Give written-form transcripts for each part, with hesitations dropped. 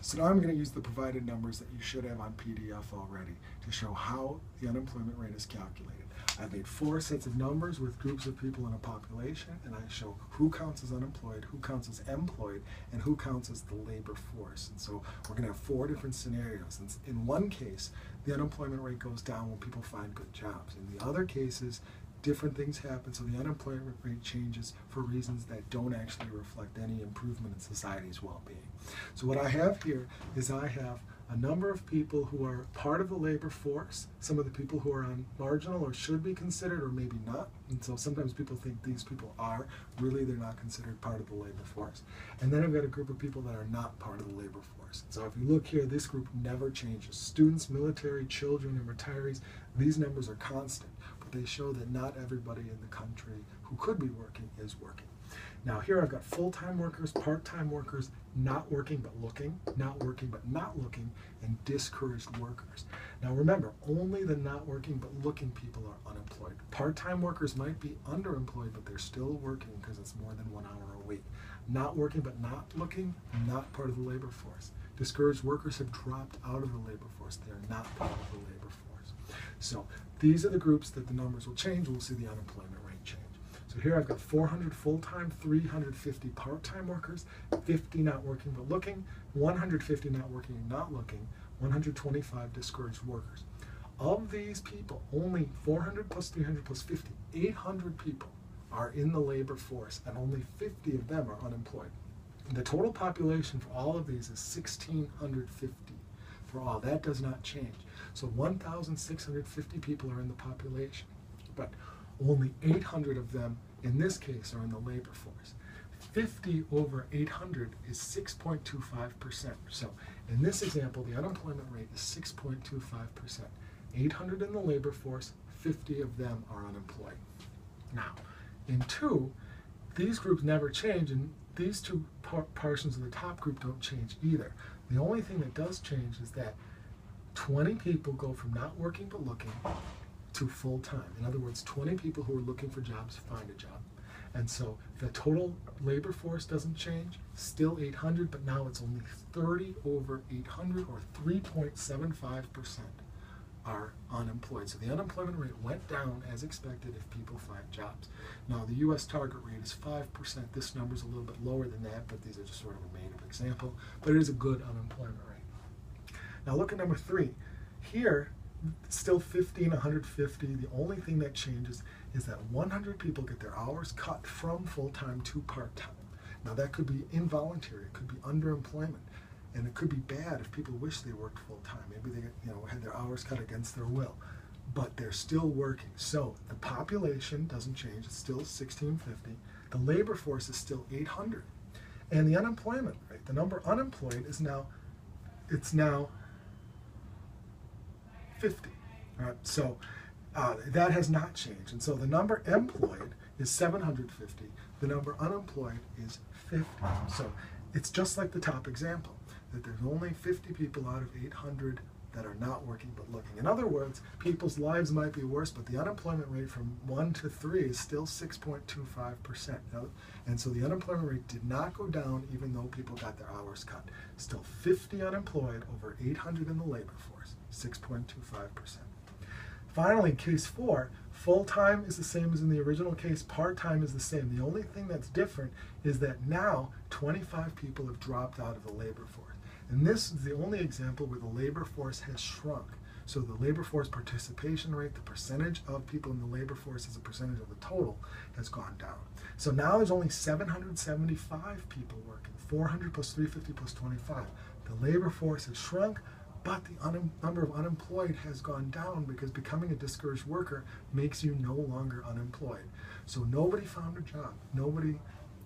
So now I'm going to use the provided numbers that you should have on PDF already to show how the unemployment rate is calculated. I've made 4 sets of numbers with groups of people in a population, and I show who counts as unemployed, who counts as employed, and who counts as the labor force. And so we're going to have 4 different scenarios. And in one case, the unemployment rate goes down when people find good jobs. In the other cases, different things happen, so the unemployment rate changes for reasons that don't actually reflect any improvement in society's well-being. So what I have here is I have a number of people who are part of the labor force, some of the people who are on marginal or should be considered or maybe not. And so sometimes people think these people are, really they're not considered part of the labor force. And then I've got a group of people that are not part of the labor force. So if you look here, this group never changes. Students, military, children, and retirees, these numbers are constant. They show that not everybody in the country who could be working is working. Now here I've got full-time workers, part-time workers, not working but looking, not working but not looking, and discouraged workers. Now remember, only the not working but looking people are unemployed. Part-time workers might be underemployed, but they're still working because it's more than 1 hour a week. Not working but not looking, not part of the labor force. Discouraged workers have dropped out of the labor force. They are not part of the labor force. So these are the groups that the numbers will change. We'll see the unemployment rate change. So here I've got 400 full-time, 350 part-time workers, 50 not working but looking, 150 not working and not looking, 125 discouraged workers. Of these people, only 400 plus 300 plus 50, 800 people are in the labor force, and only 50 of them are unemployed. The total population for all of these is 1,650 for all. That does not change. So 1,650 people are in the population, but only 800 of them in this case are in the labor force. 50 over 800 is 6.25%. So in this example, the unemployment rate is 6.25%. 800 in the labor force, 50 of them are unemployed. Now, in 2, these groups never change, and these 2 portions of the top group don't change either. The only thing that does change is that 20 people go from not working but looking to full-time. In other words, 20 people who are looking for jobs find a job. And so the total labor force doesn't change, still 800, but now it's only 30 over 800, or 3.75% are unemployed. So the unemployment rate went down as expected if people find jobs. Now the U.S. target rate is 5%. This number is a little bit lower than that, but these are just sort of a made-up example. But it is a good unemployment rate. Now look at number 3. Here, still 50 and 150. The only thing that changes is that 100 people get their hours cut from full-time to part-time. Now that could be involuntary. It could be underemployment. And it could be bad if people wish they worked full-time. Maybe they had their hours cut against their will. But they're still working. So the population doesn't change. It's still 1,650. The labor force is still 800. And the unemployment rate, the number unemployed is now, it's now 50. All right, so that has not changed. And so the number employed is 750. The number unemployed is 50. So it's just like the top example, that there's only 50 people out of 800 that are not working but looking. In other words, people's lives might be worse, but the unemployment rate from 1 to 3 is still 6.25%. And so the unemployment rate did not go down even though people got their hours cut. Still 50 unemployed over 800 in the labor force, 6.25%. Finally, case 4, full-time is the same as in the original case, part-time is the same. The only thing that's different is that now 25 people have dropped out of the labor force. And this is the only example where the labor force has shrunk. So the labor force participation rate, the percentage of people in the labor force as a percentage of the total, has gone down. So now there's only 775 people working, 400 plus 350 plus 25. The labor force has shrunk, but the number of unemployed has gone down because becoming a discouraged worker makes you no longer unemployed. So nobody found a job. Nobody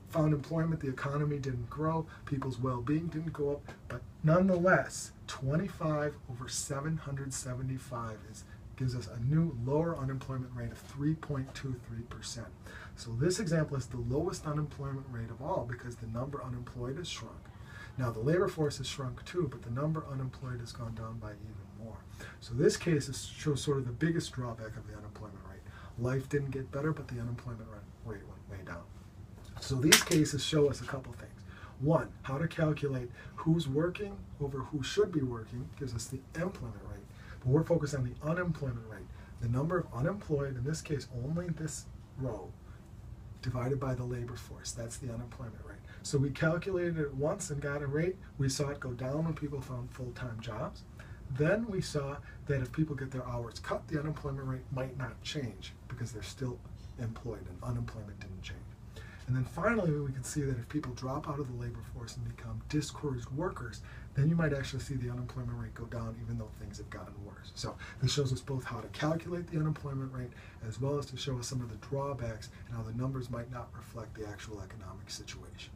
found employment. The economy didn't grow. People's well-being didn't go up. But nonetheless, 25 over 775 gives us a new lower unemployment rate of 3.23%. So this example is the lowest unemployment rate of all because the number unemployed has shrunk. Now the labor force has shrunk too, but the number unemployed has gone down by even more. So this case shows sort of the biggest drawback of the unemployment rate. Life didn't get better, but the unemployment rate went way down. So these cases show us a couple things. One, how to calculate who's working over who should be working gives us the employment rate. But we're focused on the unemployment rate. The number of unemployed, in this case only this row, divided by the labor force. That's the unemployment rate. So we calculated it once and got a rate. We saw it go down when people found full-time jobs. Then we saw that if people get their hours cut, the unemployment rate might not change because they're still employed and unemployment didn't change. And then finally, we can see that if people drop out of the labor force and become discouraged workers, then you might actually see the unemployment rate go down even though things have gotten worse. So this shows us both how to calculate the unemployment rate as well as to show us some of the drawbacks and how the numbers might not reflect the actual economic situation.